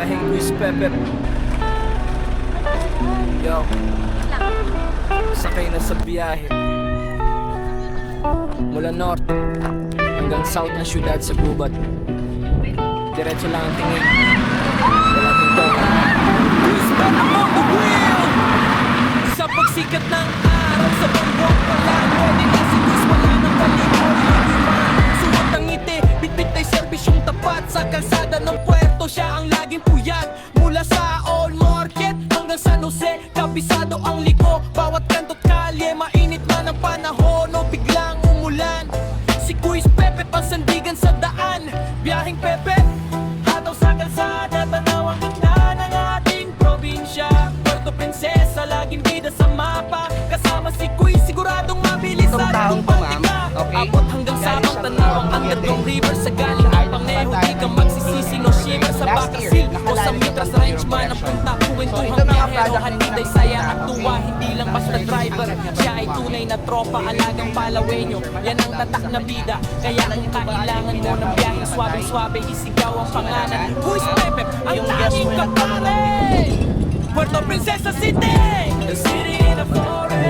Biyaheng Luis Pepe. Yo, sakay na sa biyahe mula north hanggang south ng syudad sa gubat. Diretso lang ang tingin, walang hinto. Luis Pepe on the wheel! Sa pagsikat ng araw sa bangwang palang, pwede na si Luis, wala ng palibot. Suot ang ngiti, bitbit ay serbisyong tapat. Sa kalsada ng puerto, siya ang laging puyat. Mula sa Old Market hanggang San Jose, kabisado ang liko. Bawat kanto't kalye, mainit man ang panahon o biglang umulan. Si Luis Pepe, pasandigan sa daan. Biyaheng Pepe, hataw sa kalsada, tanaw ang gitna ng ating probinsya. Puerto Princesa, laging bida sa mapa. Kasama si Luis, siguradong mabilis sa itong pantika. Abot hanggang sa tanaw ang Underground River. Sa galing ng Pangeho, di ka magsisisi no shiver. Sa Bacasil o sa Mitras Ranch man ang punta. Kwentuhang biyahero, haniday saya at tuwa. Hindi lang basta driver, siya ay tunay na tropa. Alagang palawenyo, yan ang tatak na bida. Kaya kung kailangan mo ng biyaheng swabe-swabe, isigaw ang pangalan Luis Pepe, ang tanging kapare. Puerto Princesa City, the city in the forest.